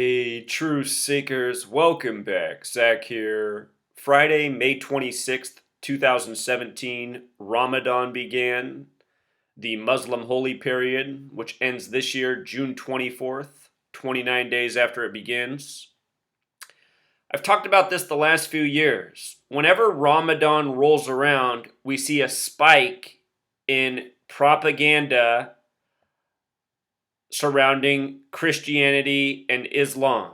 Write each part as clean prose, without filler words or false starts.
Hey, truth seekers, welcome back. Zach here. Friday, May 26th, 2017, Ramadan began, the Muslim holy period, which ends this year, June 24th, 29 days after it begins. I've talked about this the last few years. Whenever Ramadan rolls around, we see a spike in propaganda surrounding Christianity and Islam.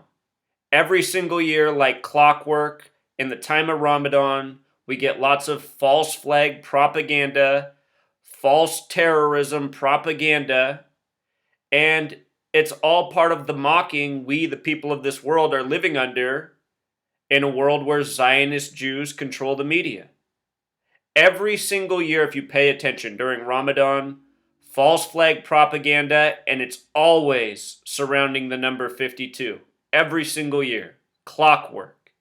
Every single year, like clockwork, in the time of Ramadan, we get lots of false flag propaganda, false terrorism propaganda, and it's all part of the mocking we, the people of this world, are living under in a world where Zionist Jews control the media. Every single year, if you pay attention during Ramadan, false flag propaganda, and it's always surrounding the number 52. Every single year. Clockwork.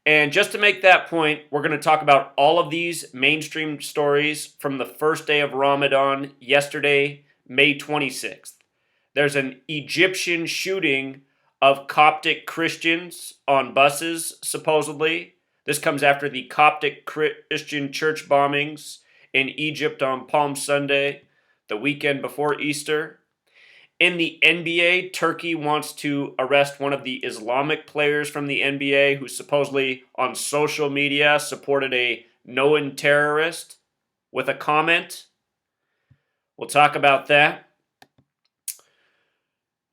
And just to make that point, we're going to talk about all of these mainstream stories from the first day of Ramadan, yesterday, May 26th. There's an Egyptian shooting of Coptic Christians on buses, supposedly. This comes after the Coptic Christian church bombings in Egypt on Palm Sunday, the weekend before Easter. In the NBA, Turkey wants to arrest one of the Islamic players from the NBA who supposedly on social media supported a known terrorist with a comment. We'll talk about that.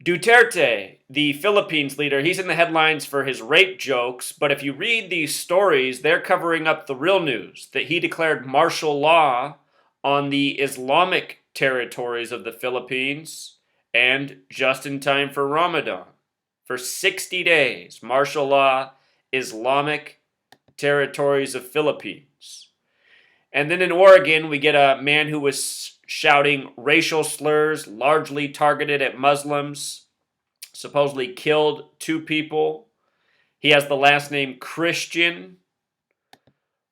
Duterte, the Philippines leader, he's in the headlines for his rape jokes, but if you read these stories, they're covering up the real news, that he declared martial law on the Islamic territories of the Philippines, and just in time for Ramadan. For 60 days, martial law, Islamic territories of Philippines. And then in Oregon, we get a man who was shouting racial slurs, largely targeted at Muslims, supposedly killed 2 people. He has the last name Christian.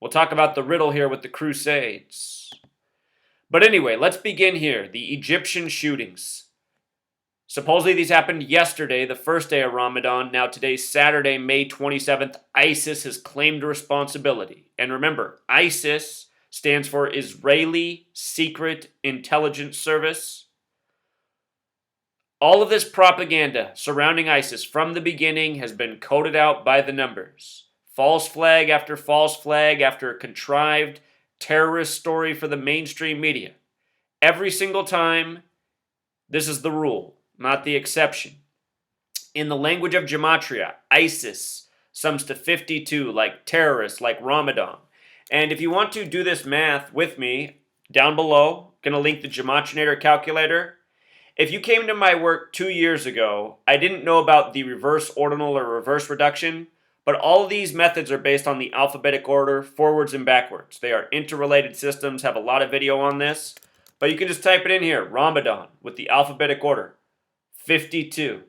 We'll talk about the riddle here with the Crusades. But anyway, let's begin here. The Egyptian shootings. Supposedly these happened yesterday, the first day of Ramadan. Now today's Saturday, May 27th. ISIS has claimed responsibility. And remember, ISIS stands for Israeli Secret Intelligence Service. All of this propaganda surrounding ISIS from the beginning has been coded out by the numbers. False flag after a contrived terrorist story for the mainstream media. Every single time, this is the rule, not the exception. In the language of gematria, ISIS sums to 52, like terrorists, like Ramadan. And if you want to do this math with me, down below, going to link the Gematrinator calculator. If you came to my work 2 years ago, I didn't know about the reverse ordinal or reverse reduction, but all of these methods are based on the alphabetic order, forwards and backwards. They are interrelated systems, have a lot of video on this, but you can just type it in here, Ramadan, with the alphabetic order, 52.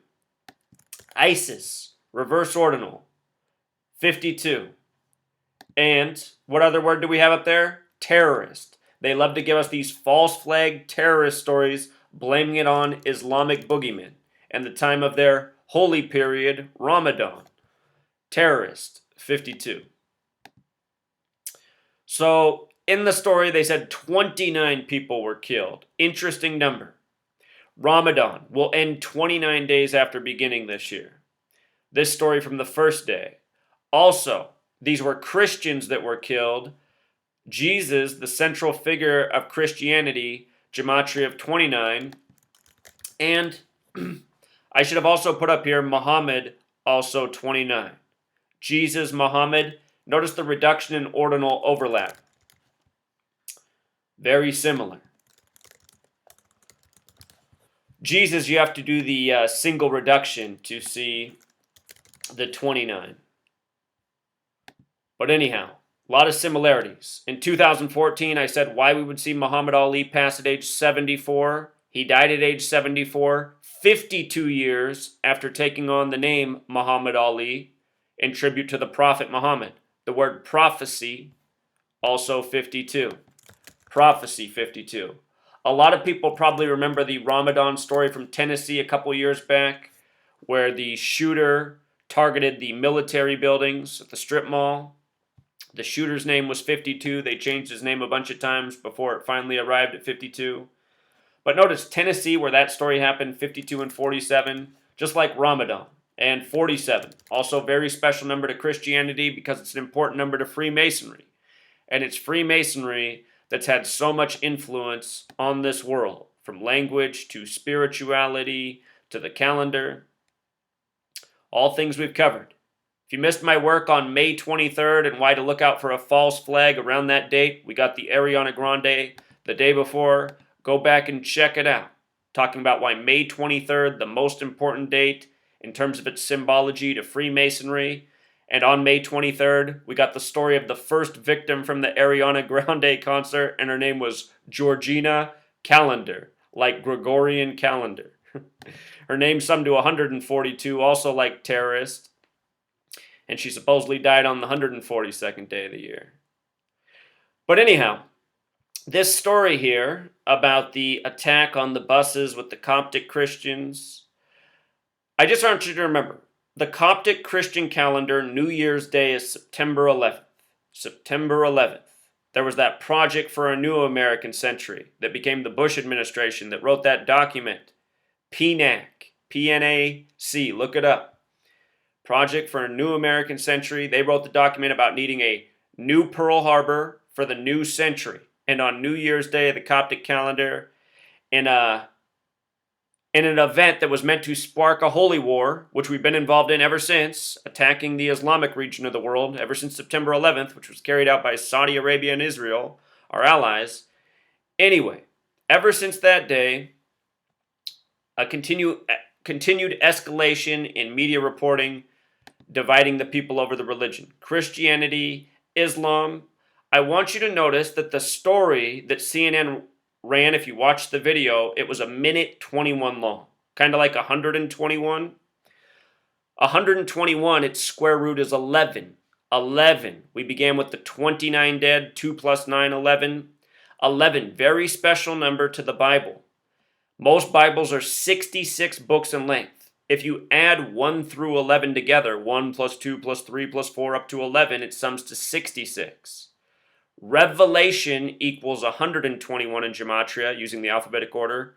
ISIS, reverse ordinal, 52. And what other word do we have up there? Terrorist. They love to give us these false flag terrorist stories, blaming it on Islamic boogeymen and the time of their holy period, Ramadan. Terrorist, 52. So, in the story, they said 29 people were killed. Interesting number. Ramadan will end 29 days after beginning this year. This story from the first day. Also, these were Christians that were killed. Jesus, the central figure of Christianity, gematria of 29. And I should have also put up here Muhammad, also 29. Jesus, Muhammad, notice the reduction in ordinal overlap. Very similar. Jesus, you have to do the single reduction to see the 29. But anyhow, a lot of similarities. In 2014, I said why we would see Muhammad Ali pass at age 74. He died at age 74, 52 years after taking on the name Muhammad Ali in tribute to the Prophet Muhammad. The word prophecy, also 52. Prophecy, 52. A lot of people probably remember the Ramadan story from Tennessee a couple years back, where the shooter targeted the military buildings at the strip mall. The shooter's name was 52. They changed his name a bunch of times before it finally arrived at 52. But notice Tennessee, where that story happened, 52 and 47, just like Ramadan. And 47, also very special number to Christianity because it's an important number to Freemasonry. And it's Freemasonry that's had so much influence on this world, from language to spirituality to the calendar. All things we've covered. If you missed my work on May 23rd and why to look out for a false flag around that date, we got the Ariana Grande the day before. Go back and check it out. Talking about why May 23rd, the most important date in terms of its symbology to Freemasonry. And on May 23rd, we got the story of the first victim from the Ariana Grande concert, and her name was Georgina Calendar, like Gregorian calendar. Her name summed to 142, also like terrorist. And she supposedly died on the 142nd day of the year. But anyhow, this story here about the attack on the buses with the Coptic Christians, I just want you to remember, the Coptic Christian calendar, New Year's Day is September 11th. September 11th. There was that Project for a New American Century that became the Bush administration that wrote that document. PNAC, P-N-A-C, look it up. Project for a New American Century. They wrote the document about needing a new Pearl Harbor for the new century. And on New Year's Day, the Coptic calendar, in an event that was meant to spark a holy war, which we've been involved in ever since, attacking the Islamic region of the world, ever since September 11th, which was carried out by Saudi Arabia and Israel, our allies. Anyway, ever since that day, a continued escalation in media reporting, dividing the people over the religion. Christianity, Islam. I want you to notice that the story that CNN ran, if you watch the video, it was 1:21 long. Kind of like 121. 121, its square root is 11. 11. We began with the 29 dead, 2 plus 9, 11. 11, very special number to the Bible. Most Bibles are 66 books in length. If you add 1 through 11 together, 1 plus 2 plus 3 plus 4 up to 11, it sums to 66. Revelation equals 121 in Gematria using the alphabetic order.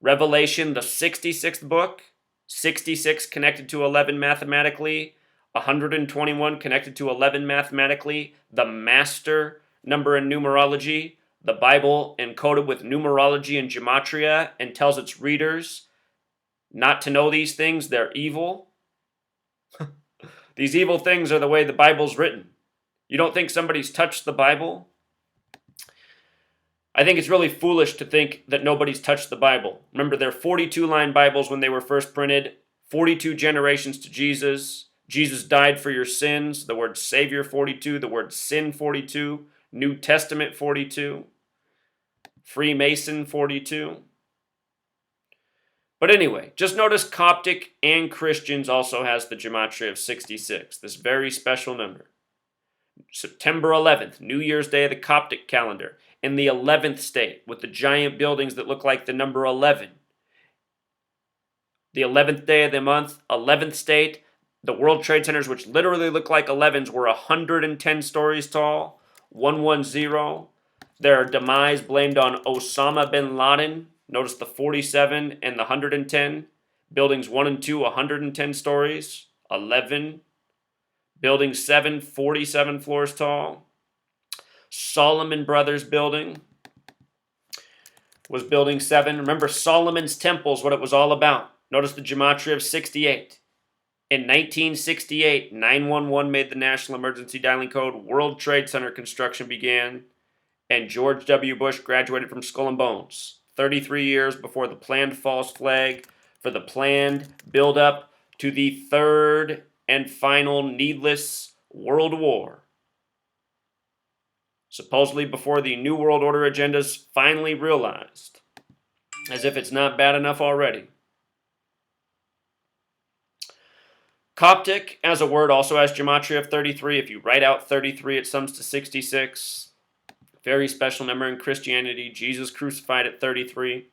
Revelation, the 66th book, 66 connected to 11 mathematically, 121 connected to 11 mathematically, the master number in numerology, the Bible encoded with numerology and Gematria and tells its readers not to know these things, they're evil. These evil things are the way the Bible's written. You don't think somebody's touched the Bible? I think it's really foolish to think that nobody's touched the Bible. Remember, they're 42-line Bibles when they were first printed, 42 generations to Jesus. Jesus died for your sins, the word Savior 42, the word sin 42, New Testament 42, Freemason 42. But anyway, just notice Coptic and Christians also has the Gematria of 66, this very special number. September 11th, New Year's Day of the Coptic calendar, in the 11th state, with the giant buildings that look like the number 11. The 11th day of the month, 11th state, the World Trade Centers, which literally look like 11s, were 110 stories tall, 110. Their demise blamed on Osama bin Laden. Notice the 47 and the 110. Buildings 1 and 2, 110 stories, 11. Building 7, 47 floors tall. Solomon Brothers building was building 7. Remember, Solomon's Temple is what it was all about. Notice the Gematria of 68. In 1968, 911 made the national emergency dialing code. World Trade Center construction began. And George W. Bush graduated from Skull and Bones. 33 years before the planned false flag for the planned build-up to the third and final needless world war. Supposedly before the New World Order agenda is finally realized. As if it's not bad enough already. Coptic, as a word, also has Gematria of 33. If you write out 33, it sums to 66. Very special number in Christianity. Jesus crucified at 33.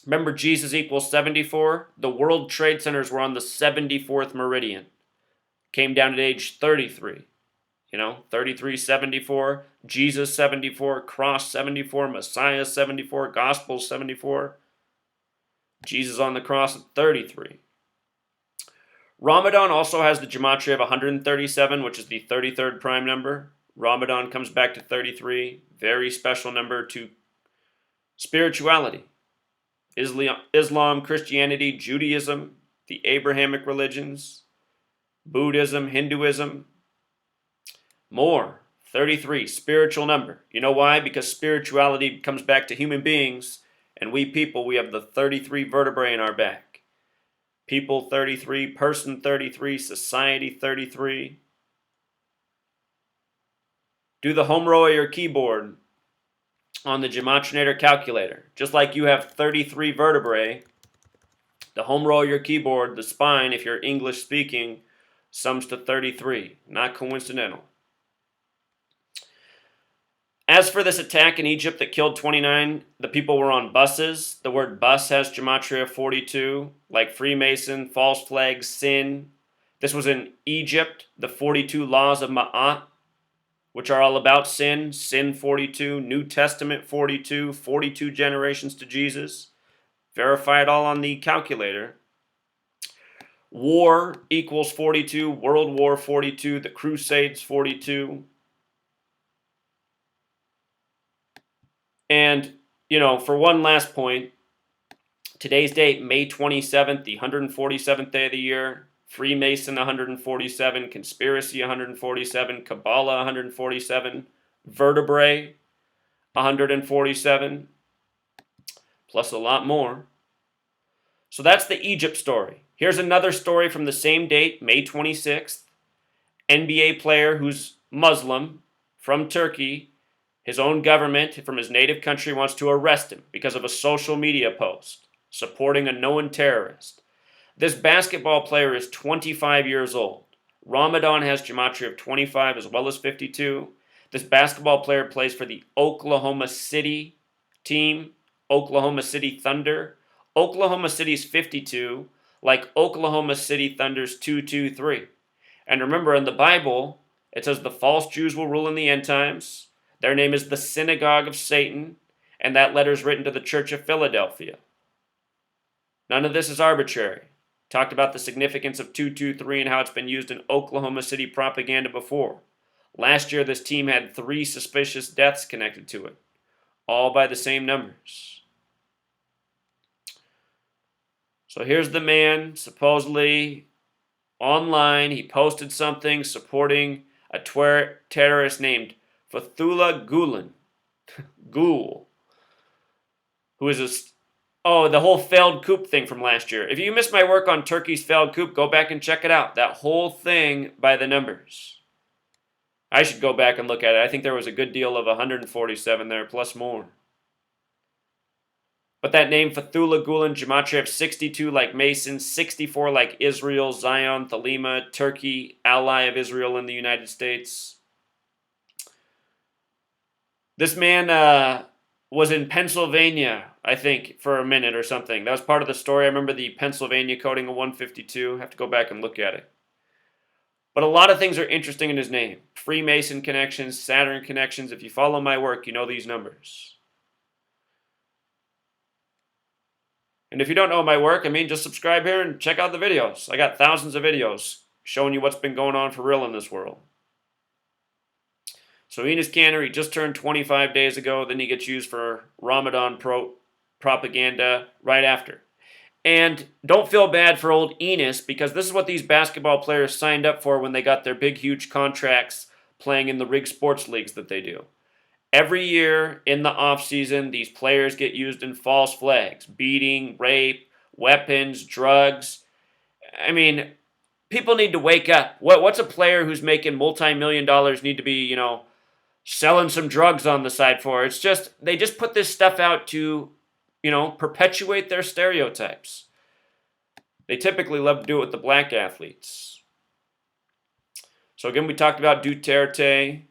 Remember, Jesus equals 74? The World Trade Centers were on the 74th meridian. Came down at age 33. 33, 74, Jesus 74, cross 74, Messiah 74, gospel 74. Jesus on the cross at 33. Ramadan also has the gematria of 137, which is the 33rd prime number. Ramadan comes back to 33. Very special number to spirituality. Islam, Christianity, Judaism, the Abrahamic religions, Buddhism, Hinduism, more. 33, spiritual number. You know why? Because spirituality comes back to human beings, and we people, we have the 33 vertebrae in our back. People 33, person 33, society 33. Do the home row of your keyboard on the Gematrinator calculator. Just like you have 33 vertebrae, the home row of your keyboard, the spine, if you're English speaking, sums to 33. Not coincidental. As for this attack in Egypt that killed 29, the people were on buses. The word bus has gematria 42, like Freemason, false flag, sin. This was in Egypt, the 42 laws of Ma'at, which are all about sin. Sin 42, New Testament 42, 42 generations to Jesus. Verify it all on the calculator. War equals 42, World War 42, the Crusades 42. And, for one last point, today's date, May 27th, the 147th day of the year, Freemason 147, Conspiracy 147, Kabbalah 147, Vertebrae 147, plus a lot more. So that's the Egypt story. Here's another story from the same date, May 26th. NBA player who's Muslim from Turkey. His own government from his native country wants to arrest him because of a social media post supporting a known terrorist. This basketball player is 25 years old. Ramadan has gematria of 25 as well as 52. This basketball player plays for the Oklahoma City team, Oklahoma City Thunder. Oklahoma City's 52, like Oklahoma City Thunder's 223. And remember, in the Bible, it says the false Jews will rule in the end times. Their name is the Synagogue of Satan, and that letter is written to the Church of Philadelphia. None of this is arbitrary. Talked about the significance of 223 and how it's been used in Oklahoma City propaganda before. Last year, this team had 3 suspicious deaths connected to it, all by the same numbers. So here's the man, supposedly online. He posted something supporting a terrorist named Fethullah Gulen, who is the whole failed coup thing from last year. If you missed my work on Turkey's failed coup, go back and check it out. That whole thing by the numbers. I should go back and look at it. I think there was a good deal of 147 there, plus more. But that name, Fethullah Gulen, gematria of 62 like Mason, 64 like Israel, Zion, Thelema, Turkey, ally of Israel in the United States. This man was in Pennsylvania, I think, for a minute or something. That was part of the story. I remember the Pennsylvania coding of 152. I have to go back and look at it. But a lot of things are interesting in his name. Freemason connections, Saturn connections. If you follow my work, you know these numbers. And if you don't know my work, just subscribe here and check out the videos. I got thousands of videos showing you what's been going on for real in this world. So Enes Kanter, he just turned 25 days ago. Then he gets used for Ramadan propaganda right after. And don't feel bad for old Enes, because this is what these basketball players signed up for when they got their big, huge contracts playing in the rigged sports leagues that they do. Every year in the offseason, these players get used in false flags, beating, rape, weapons, drugs. People need to wake up. What's a player who's making multi-million dollars need to be, selling some drugs on the side for? It's just, they just put this stuff out to, perpetuate their stereotypes. They typically love to do it with the black athletes. So again, we talked about Duterte.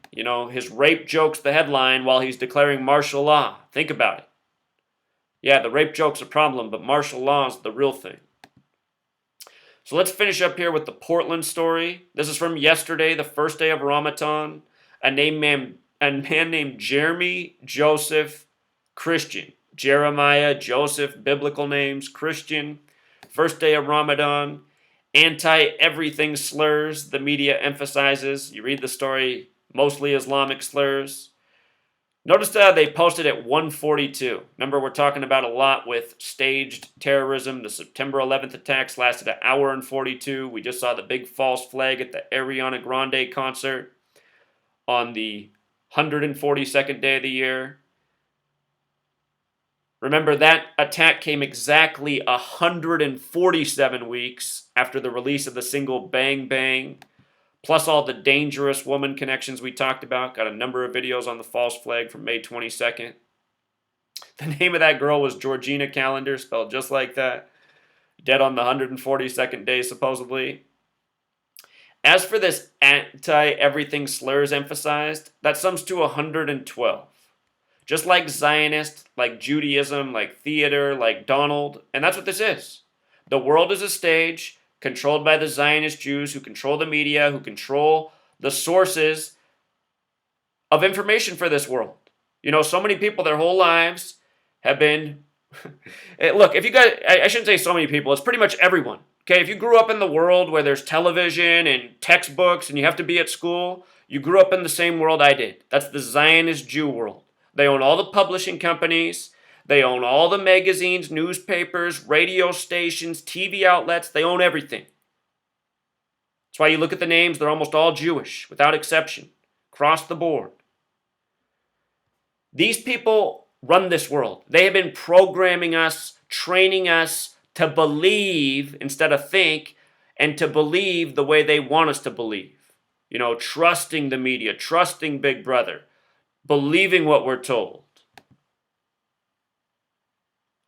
His rape joke's the headline while he's declaring martial law. Think about it. Yeah, the rape joke's a problem, but martial law is the real thing. So let's finish up here with the Portland story. This is from yesterday, the first day of Ramadan. A man named Jeremy Joseph Christian. Jeremiah, Joseph, biblical names, Christian. First day of Ramadan. Anti-everything slurs, the media emphasizes. You read the story, mostly Islamic slurs. Notice they posted at 1:42. Remember, we're talking about a lot with staged terrorism. The September 11th attacks lasted an hour and 42. We just saw the big false flag at the Ariana Grande concert on the 142nd day of the year. Remember, that attack came exactly 147 weeks after the release of the single Bang Bang, plus all the dangerous woman connections we talked about. Got a number of videos on the false flag from May 22nd. The name of that girl was Georgina Calendar, spelled just like that. Dead on the 142nd day, supposedly. As for this anti-everything slurs emphasized, that sums to 112. Just like Zionist, like Judaism, like theater, like Donald, and that's what this is. The world is a stage controlled by the Zionist Jews who control the media, who control the sources of information for this world. You know, so many people their whole lives have been... Look, if you guys... I shouldn't say so many people. It's pretty much everyone. Okay, if you grew up in the world where there's television and textbooks and you have to be at school, you grew up in the same world I did. That's the Zionist Jew world. They own all the publishing companies. They own all the magazines, newspapers, radio stations, TV outlets. They own everything. That's why you look at the names, they're almost all Jewish, without exception, across the board. These people run this world. They have been programming us, training us to believe instead of think, and to believe the way they want us to believe. You know, trusting the media, trusting Big Brother, believing what we're told.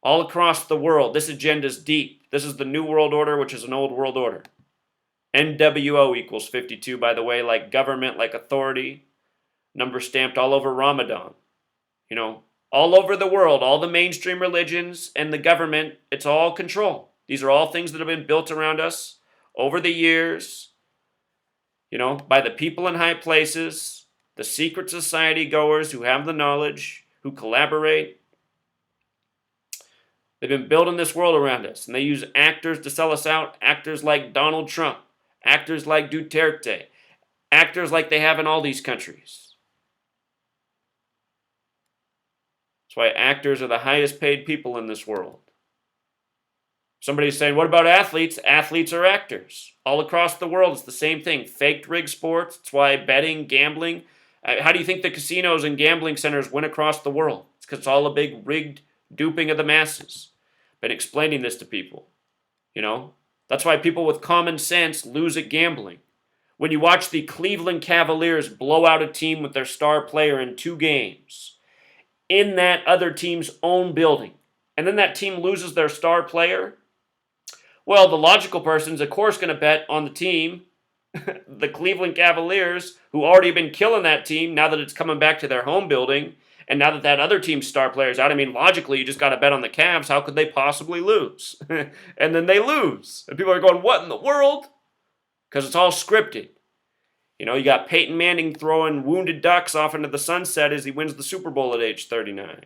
All across the world, this agenda is deep. This is the New World Order, which is an old world order. NWO equals 52, by the way, like government, like authority. Number stamped all over Ramadan. You know, all over the world, all the mainstream religions and the government, it's all control. These are all things that have been built around us over the years, you know, by the people in high places, the secret society goers who have the knowledge, who collaborate. They've been building this world around us, and they use actors to sell us out, actors like Donald Trump, actors like Duterte, actors like they have in all these countries. That's why actors are the highest paid people in this world. Somebody's saying, what about athletes? Athletes are actors. All across the world, it's the same thing. Faked rig sports. That's why betting, gambling. How do you think the casinos and gambling centers win across the world? It's because it's all a big rigged duping of the masses. Been explaining this to people. You know? That's why people with common sense lose at gambling. When you watch the Cleveland Cavaliers blow out a team with their star player in 2 games, in that other team's own building, and then that team loses their star player, well, the logical person's, of course, going to bet on the team, the Cleveland Cavaliers, who already been killing that team now that it's coming back to their home building, and now that that other team's star player's out. I mean, logically, you just got to bet on the Cavs. How could they possibly lose? And then they lose. And people are going, what in the world? Because it's all scripted. You know, you got Peyton Manning throwing wounded ducks off into the sunset as he wins the Super Bowl at age 39.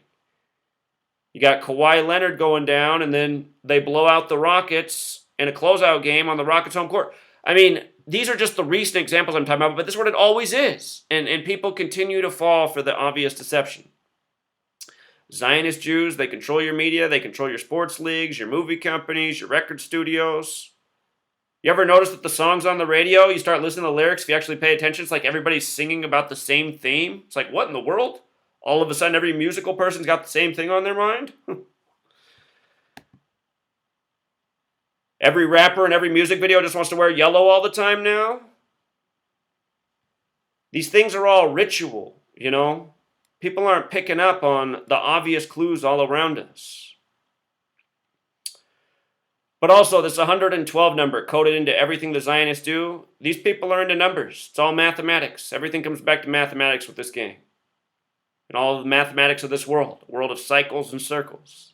You got Kawhi Leonard going down, and then they blow out the Rockets in a closeout game on the Rockets' home court. I mean, these are just the recent examples I'm talking about, but this is what it always is. And people continue to fall for the obvious deception. Zionist Jews, they control your media, they control your sports leagues, your movie companies, your record studios. You ever notice that the songs on the radio, you start listening to the lyrics, if you actually pay attention, it's like everybody's singing about the same theme. It's like, what in the world? All of a sudden, every musical person's got the same thing on their mind? Every rapper in every music video just wants to wear yellow all the time now? These things are all ritual, you know? People aren't picking up on the obvious clues all around us. But also, this 112 number coded into everything the Zionists do, these people are into numbers. It's all mathematics. Everything comes back to mathematics with this game. And all the mathematics of this world, a world of cycles and circles.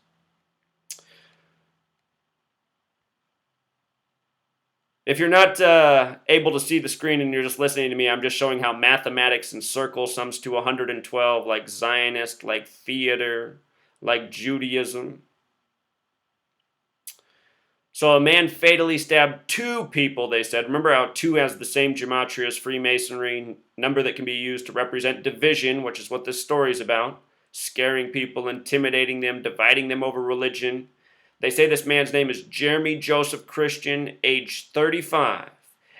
If you're not able to see the screen and you're just listening to me, I'm just showing how mathematics in circles sums to 112, like Zionist, like theater, like Judaism. So a man fatally stabbed 2 people, they said. Remember how 2 has the same gematria as Freemasonry, number that can be used to represent division, which is what this story is about. Scaring people, intimidating them, dividing them over religion. They say this man's name is Jeremy Joseph Christian, age 35.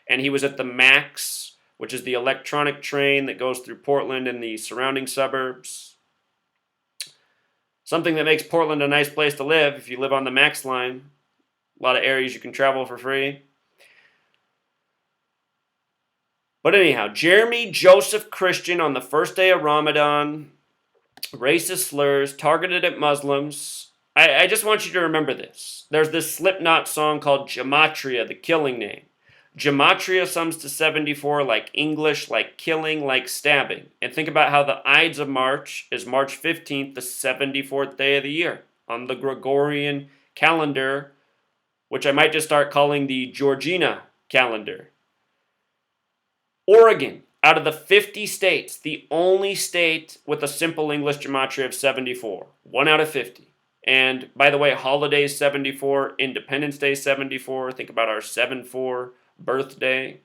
And he was at the MAX, which is the electronic train that goes through Portland and the surrounding suburbs. Something that makes Portland a nice place to live if you live on the MAX line. A lot of areas you can travel for free. But anyhow, Jeremy Joseph Christian on the first day of Ramadan, racist slurs targeted at Muslims. I just want you to remember this. There's this Slipknot song called Gematria, the killing name. Gematria sums to 74, like English, like killing, like stabbing. And think about how the Ides of March is March 15th, the 74th day of the year. On the Gregorian calendar, which I might just start calling the Georgina calendar. Oregon, out of the 50 states, the only state with a simple English gematria of 74. 1 out of 50. And by the way, holidays 74, Independence Day 74. Think about our 7-4 birthday.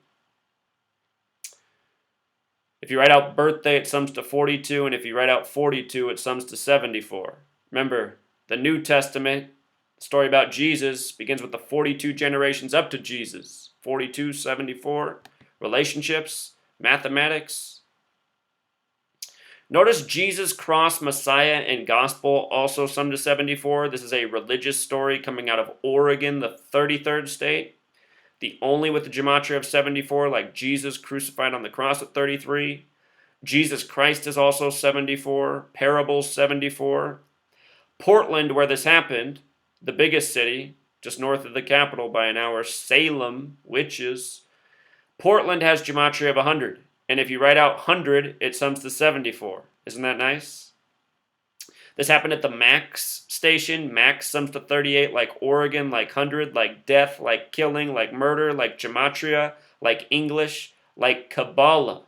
If you write out birthday, it sums to 42. And if you write out 42, it sums to 74. Remember, the New Testament, the story about Jesus, begins with the 42 generations up to Jesus. 42, 74, relationships, mathematics. Notice Jesus, cross, Messiah, and gospel also sum to 74. This is a religious story coming out of Oregon, the 33rd state. The only with the gematria of 74, like Jesus crucified on the cross at 33. Jesus Christ is also 74. Parables 74. Portland, where this happened, the biggest city, just north of the capital by an hour, Salem, witches. Portland has gematria of 100. And if you write out 100, it sums to 74. Isn't that nice? This happened at the Max station. Max sums to 38, like Oregon, like 100, like death, like killing, like murder, like gematria, like English, like Kabbalah.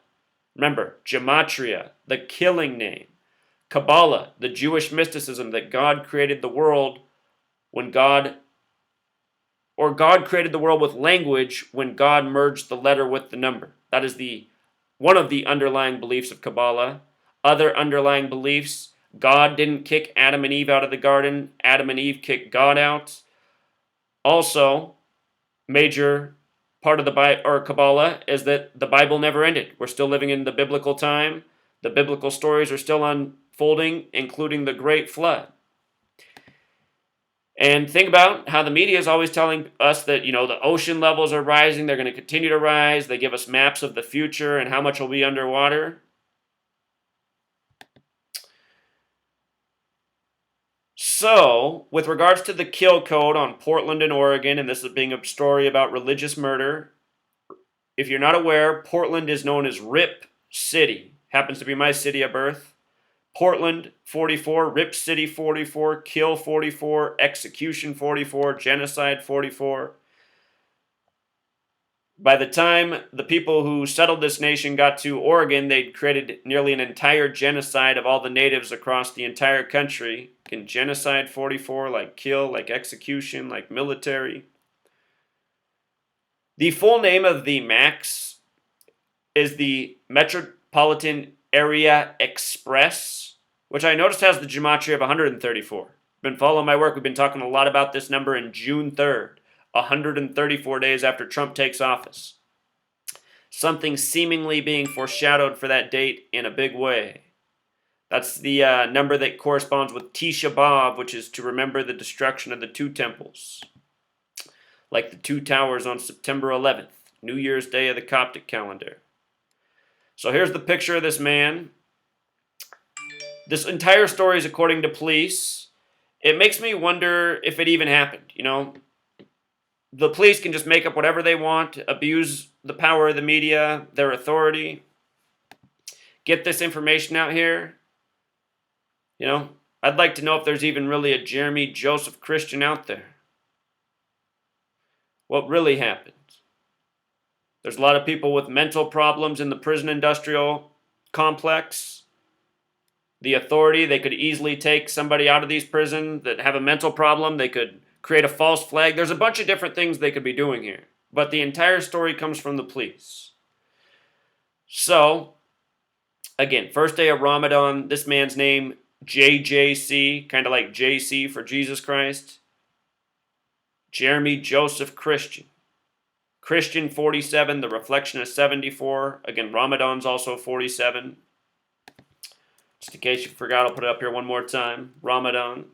Remember, gematria, the killing name. Kabbalah, the Jewish mysticism that God created the world when God created the world with language when God merged the letter with the number. That is one of the underlying beliefs of Kabbalah. Other underlying beliefs, God didn't kick Adam and Eve out of the garden. Adam and Eve kicked God out. Also, major part of the Kabbalah is that the Bible never ended. We're still living in the biblical time. The biblical stories are still unfolding, including the Great Flood. And think about how the media is always telling us that, the ocean levels are rising. They're going to continue to rise. They give us maps of the future and how much will be underwater. So, with regards to the kill code on Portland and Oregon, and this is being a story about religious murder, if you're not aware, Portland is known as Rip City. Happens to be my city of birth. Portland, 44, Rip City, 44, kill, 44, execution, 44, genocide, 44. By the time the people who settled this nation got to Oregon, they'd created nearly an entire genocide of all the natives across the entire country. In genocide, 44, like kill, like execution, like military. The full name of the MAX is the Metropolitan Area Express, which I noticed has the gematria of 134. Been following my work. We've been talking a lot about this number in June 3rd, 134 days after Trump takes office. Something seemingly being foreshadowed for that date in a big way. That's the number that corresponds with Tisha B'Av, which is to remember the destruction of the 2 temples. Like the 2 towers on September 11th, New Year's Day of the Coptic calendar. So here's the picture of this man. This entire story is according to police. It makes me wonder if it even happened. The police can just make up whatever they want, abuse the power of the media, their authority, get this information out here. I'd like to know if there's even really a Jeremy Joseph Christian out there. What really happened? There's a lot of people with mental problems in the prison industrial complex. The authority, they could easily take somebody out of these prisons that have a mental problem. They could create a false flag. There's a bunch of different things they could be doing here. But the entire story comes from the police. So, again, first day of Ramadan, this man's name, JJC, kind of like JC for Jesus Christ. Jeremy Joseph Christian. Christian 47, the reflection is 74. Again, Ramadan's also 47. Just in case you forgot, I'll put it up here one more time. Ramadan.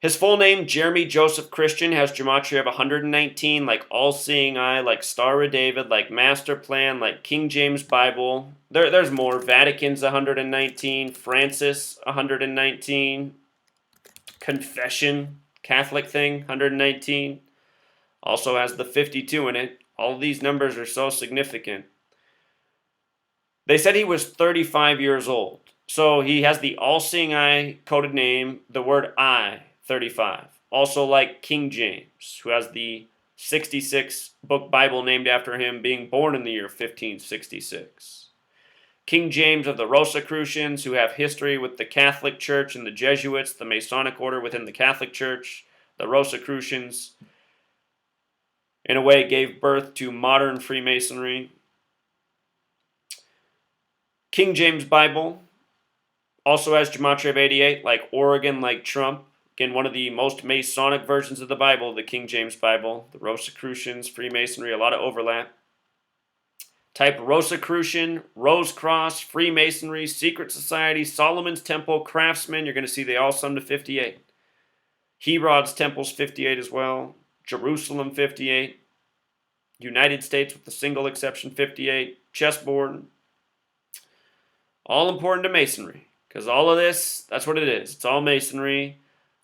His full name, Jeremy Joseph Christian, has gematria of 119, like All-Seeing Eye, like Star of David, like Master Plan, like King James Bible. There's more. Vatican's 119, Francis 119, Confession, Catholic thing, 119. Also has the 52 in it. All of these numbers are so significant. They said he was 35 years old. So he has the All-Seeing Eye coded name, the word I, 35. Also like King James, who has the 66 book Bible named after him, being born in the year 1566. King James of the Rosicrucians, who have history with the Catholic Church and the Jesuits, the Masonic order within the Catholic Church. The Rosicrucians, in a way, gave birth to modern Freemasonry. King James Bible also has gematria of 88, like Oregon, like Trump. Again, one of the most Masonic versions of the Bible, the King James Bible. The Rosicrucians, Freemasonry, a lot of overlap. Type Rosicrucian, Rose Cross, Freemasonry, Secret Society, Solomon's Temple, Craftsman. You're going to see they all sum to 58. Herod's Temple's 58 as well. Jerusalem, 58. United States, with the single exception, 58. Chessboard. All important to Masonry, because all of this, that's what it is. It's all Masonry.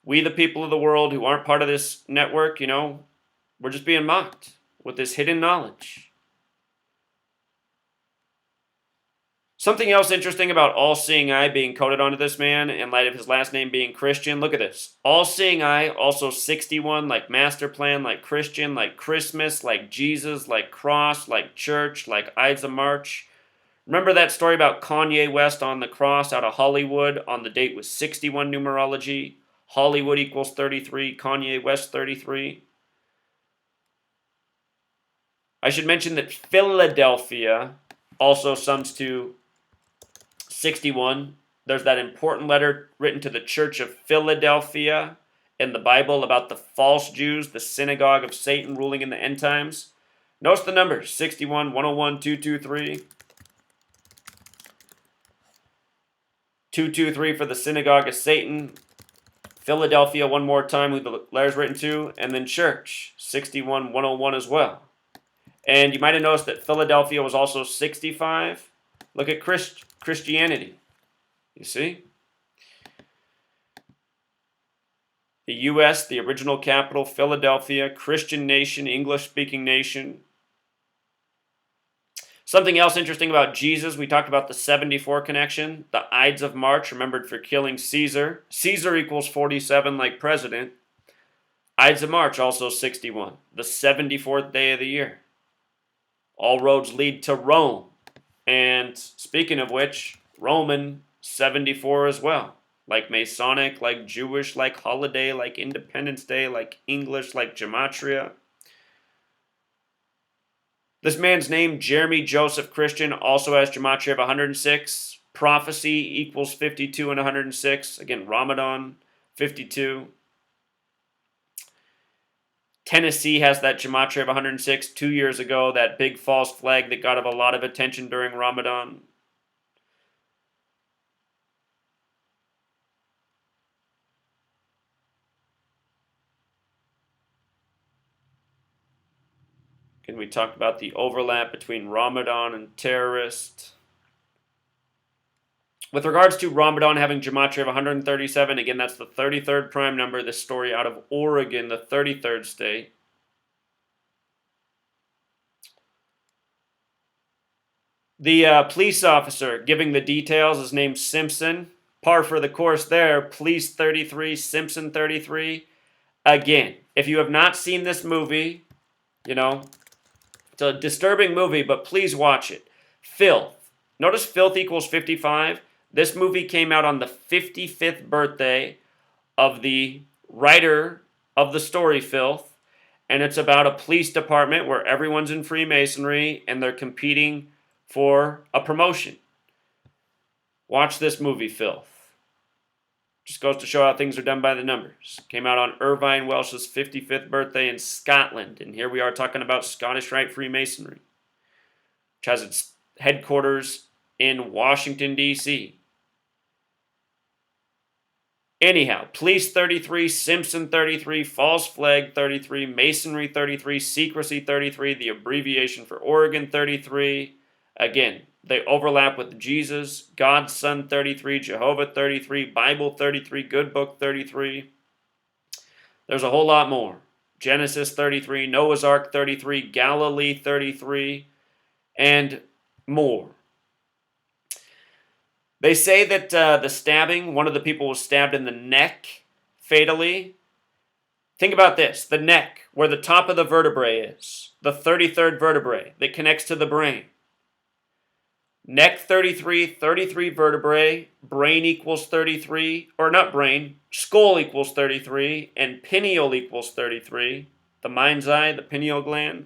We, the people of the world who aren't part of this network, we're just being mocked with this hidden knowledge. Something else interesting about All-Seeing Eye being coded onto this man in light of his last name being Christian. Look at this. All-Seeing Eye, also 61, like Master Plan, like Christian, like Christmas, like Jesus, like Cross, like Church, like Ides of March. Remember that story about Kanye West on the cross out of Hollywood on the date with 61 numerology? Hollywood equals 33, Kanye West 33. I should mention that Philadelphia also sums to 61. There's that important letter written to the Church of Philadelphia in the Bible about the false Jews, the synagogue of Satan ruling in the end times. Notice the numbers, 61, 101, 223. 223 for the synagogue of Satan. Philadelphia, one more time, who the letter's written to. And then church, 61, 101 as well. And you might have noticed that Philadelphia was also 65. Look at Christianity. You see? The U.S., the original capital, Philadelphia, Christian nation, English-speaking nation. Something else interesting about Jesus, we talked about the 74 connection, the Ides of March, remembered for killing Caesar. Caesar equals 47 like president. Ides of March, also 61, the 74th day of the year. All roads lead to Rome. And speaking of which, Roman 74 as well. Like Masonic, like Jewish, like holiday, like Independence Day, like English, like gematria. This man's name, Jeremy Joseph Christian, also has gematria of 106. Prophecy equals 52 and 106. Again, Ramadan, 52. Tennessee has that gematria of 106 2 years ago, that big false flag that got a lot of attention during Ramadan. Again, we talked about the overlap between Ramadan and terrorist. With regards to Ramadan having gematria of 137, again, that's the 33rd prime number. This story out of Oregon, the 33rd state. The police officer giving the details is named Simpson. Par for the course there, Police 33, Simpson 33. Again, if you have not seen this movie, You know, it's a disturbing movie, but please watch it. Filth. Notice filth equals 55. This movie came out on the 55th birthday of the writer of the story Filth, and it's about a police department where everyone's in Freemasonry and they're competing for a promotion. Watch this movie, Filth. Just goes to show how things are done by the numbers. Came out on Irvine Welsh's 55th birthday in Scotland, and here we are talking about Scottish Rite Freemasonry, which has its headquarters in Washington, D.C. Anyhow, Police 33, Simpson 33, False Flag 33, Masonry 33, Secrecy 33, the abbreviation for Oregon 33. Again, they overlap with Jesus, God's Son 33, Jehovah 33, Bible 33, Good Book 33. There's a whole lot more. Genesis 33, Noah's Ark 33, Galilee 33, and more. They say that the stabbing, one of the people was stabbed in the neck fatally. Think about this. The neck, where the top of the vertebrae is, the 33rd vertebrae that connects to the brain. Neck 33, 33 vertebrae, brain equals 33, or not brain, skull equals 33, and pineal equals 33. The mind's eye, the pineal gland.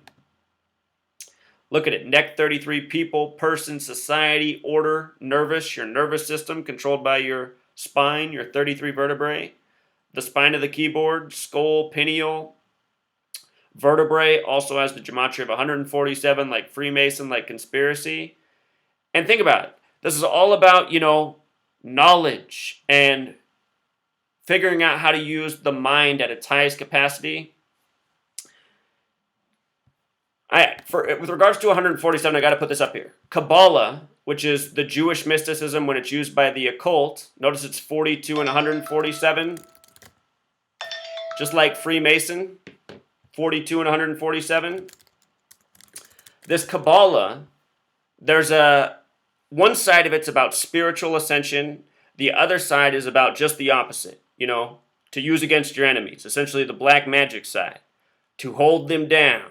Look at it. Neck 33, people, person, society, order, nervous, your nervous system controlled by your spine, your 33 vertebrae. The spine of the keyboard, skull, pineal. Vertebrae also has the gematria of 147, like Freemason, like conspiracy. And think about it. This is all about, knowledge and figuring out how to use the mind at its highest capacity. With regards to 147, I got to put this up here. Kabbalah, which is the Jewish mysticism when it's used by the occult. Notice it's 42 and 147. Just like Freemason, 42 and 147. This Kabbalah, there's one side of it's about spiritual ascension. The other side is about just the opposite, to use against your enemies. Essentially the black magic side, to hold them down.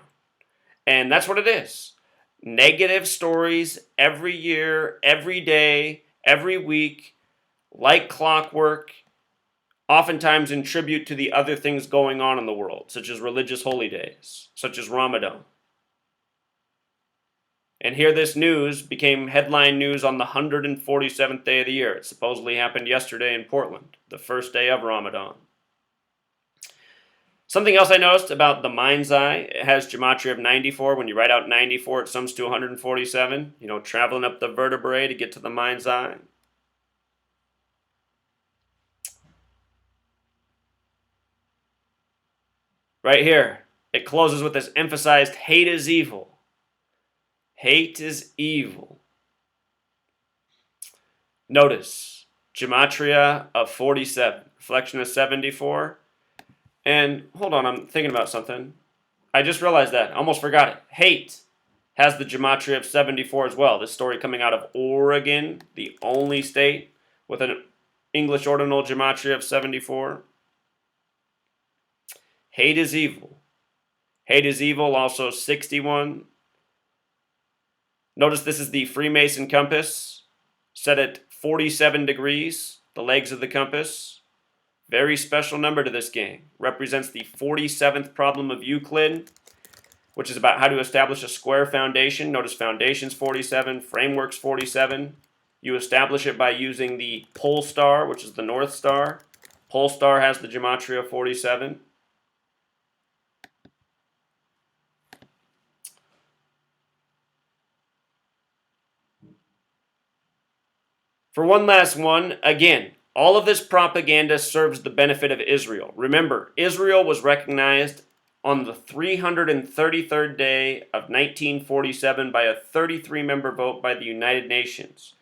And that's what it is. Negative stories every year, every day, every week, like clockwork, oftentimes in tribute to the other things going on in the world, such as religious holy days, such as Ramadan. And here this news became headline news on the 147th day of the year. It supposedly happened yesterday in Portland, the first day of Ramadan. Something else I noticed about the mind's eye, it has gematria of 94. When you write out 94, it sums to 147. Traveling up the vertebrae to get to the mind's eye. Right here, it closes with this emphasized hate is evil. Hate is evil. Notice, gematria of 47, reflection of 74. And hold on, I'm thinking about something. I just realized that. I almost forgot it. Hate has the gematria of 74 as well. This story coming out of Oregon, the only state with an English ordinal gematria of 74. Hate is evil. Hate is evil, also 61. Notice this is the Freemason compass, set at 47 degrees, the legs of the compass. Very special number to this game. Represents the 47th problem of Euclid, which is about how to establish a square foundation. Notice foundation's 47, framework's 47. You establish it by using the pole star, which is the North Star. Pole star has the gematria of 47. For one last one, again, all of this propaganda serves the benefit of Israel. Remember, Israel was recognized on the 333rd day of 1947 by a 33-member vote by the United Nations.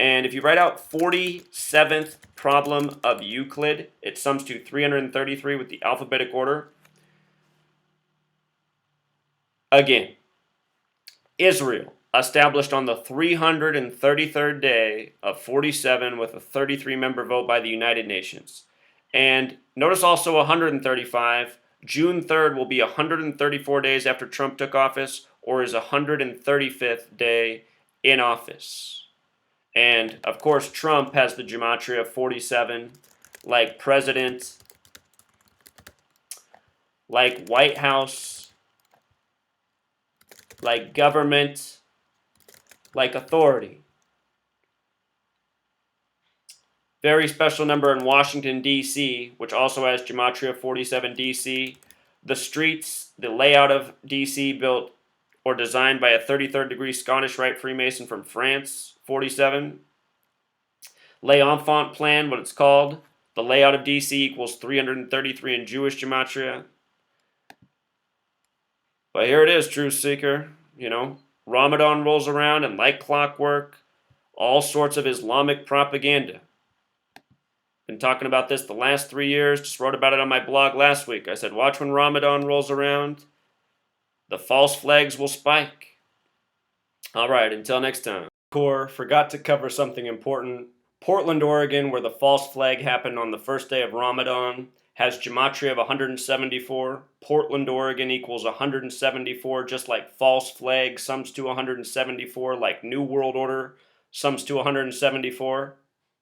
And if you write out 47th problem of Euclid, it sums to 333 with the alphabetic order. Again, Israel, established on the 333rd day of 47 with a 33-member vote by the United Nations. And notice also 135, June 3rd will be 134 days after Trump took office, or his 135th day in office. And, of course, Trump has the gematria of 47, like president, like White House, like government, like authority. Very special number in Washington, D.C., which also has gematria 47 D.C. The streets, the layout of D.C. built or designed by a 33rd degree Scottish Rite Freemason from France, 47. L'Enfant Plan, what it's called. The layout of D.C. equals 333 in Jewish gematria. But here it is, truth seeker. Ramadan rolls around, and like clockwork, all sorts of Islamic propaganda. Been talking about this the last 3 years, just wrote about it on my blog last week. I said, watch when Ramadan rolls around, the false flags will spike. Alright, until next time. Forgot to cover something important. Portland, Oregon, where the false flag happened on the first day of Ramadan, has gematria of 174. Portland, Oregon equals 174, just like false flag sums to 174, like New World Order sums to 174.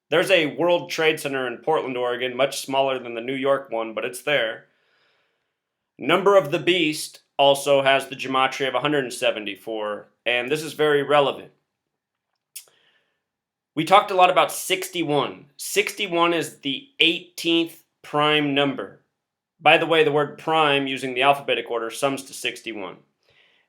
There's a World Trade Center in Portland, Oregon, much smaller than the New York one, but it's there. Number of the beast also has the gematria of 174, and this is very relevant. We talked a lot about 61. 61 is the 18th prime number. By the way, the word prime, using the alphabetic order, sums to 61.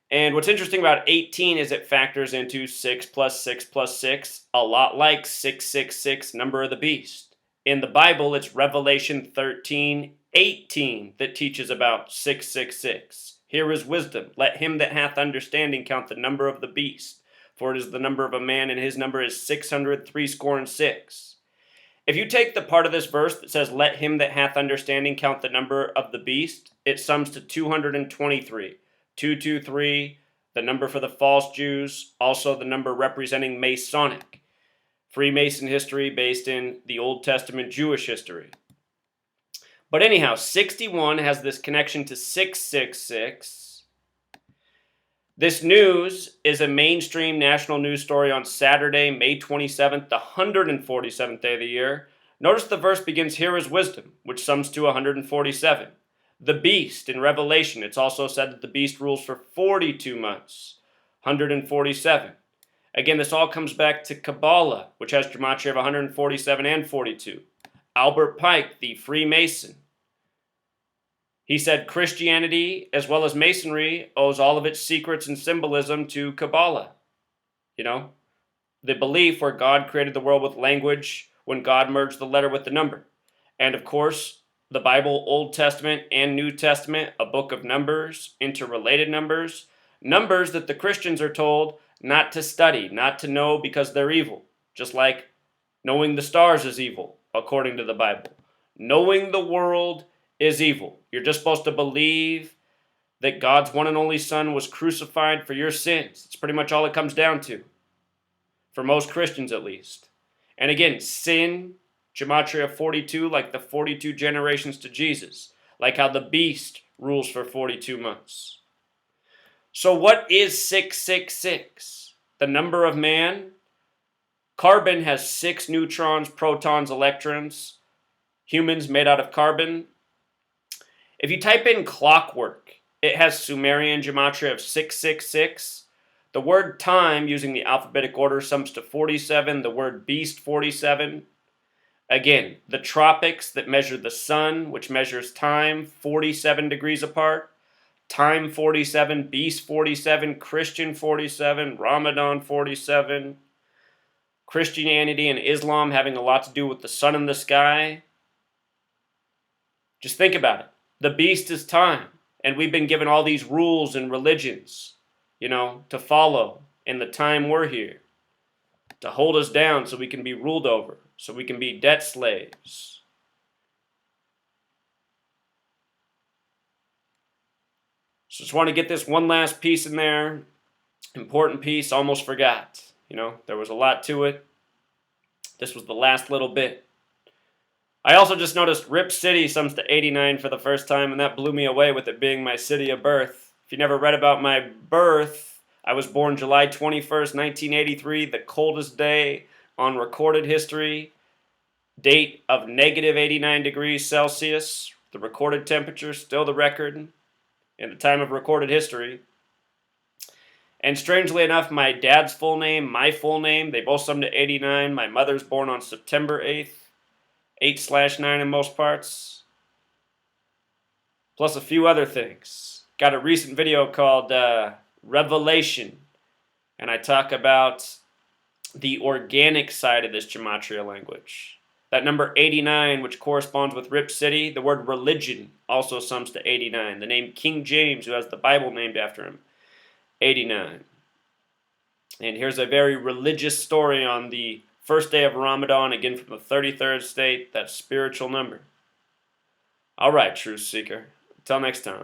And what's interesting about 18 is it factors into 6 plus 6 plus 6, a lot like 666, number of the beast. In the Bible, it's Revelation 13:18 that teaches about 666. Here is wisdom. Let him that hath understanding count the number of the beast, for it is the number of a man, and his number is 666. If you take the part of this verse that says, let him that hath understanding count the number of the beast, it sums to 223. 223, the number for the false Jews, also the number representing Masonic, Freemason history based in the Old Testament Jewish history. But anyhow, 61 has this connection to 666. This news is a mainstream national news story on Saturday, May 27th, the 147th day of the year. Notice the verse begins, here is wisdom, which sums to 147. The beast in Revelation, it's also said that the beast rules for 42 months, 147. Again, this all comes back to Kabbalah, which has gematria of 147 and 42. Albert Pike, the Freemason, he said Christianity, as well as Masonry, owes all of its secrets and symbolism to Kabbalah. The belief where God created the world with language, when God merged the letter with the number. And of course, the Bible, Old Testament and New Testament, a book of numbers, interrelated numbers, numbers that the Christians are told not to study, not to know because they're evil, just like knowing the stars is evil, according to the Bible. Knowing the world is evil. You're just supposed to believe that God's one and only Son was crucified for your sins. It's pretty much all it comes down to, for most Christians at least. And again, sin, gematria 42, like the 42 generations to Jesus, like how the beast rules for 42 months. So what is 666? The number of man. Carbon has 6 neutrons, protons, electrons. Humans made out of carbon. If you type in clockwork, it has Sumerian gematria of 666. The word time, using the alphabetic order, sums to 47. The word beast, 47. Again, the tropics that measure the sun, which measures time, 47 degrees apart. Time 47, beast 47, Christian 47, Ramadan 47. Christianity and Islam having a lot to do with the sun in the sky. Just think about it. The beast is time. And we've been given all these rules and religions, to follow in the time we're here, to hold us down so we can be ruled over, so we can be debt slaves. So just want to get this one last piece in there. Important piece, almost forgot. There was a lot to it. This was the last little bit. I also just noticed Rip City sums to 89 for the first time, and that blew me away with it being my city of birth. If you never read about my birth, I was born July 21st, 1983, the coldest day on recorded history. Date of negative 89 degrees Celsius. The recorded temperature, still the record in the time of recorded history. And strangely enough, my dad's full name, my full name, they both sum to 89. My mother's born on September 8th. 8/9 in most parts, plus a few other things. Got a recent video called Revelation, and I talk about the organic side of this gematria language. That number 89, which corresponds with Rip City, the word religion also sums to 89. The name King James, who has the Bible named after him, 89. And here's a very religious story on the first day of Ramadan, again from the 33rd state, that spiritual number. All right, truth seeker. Until next time.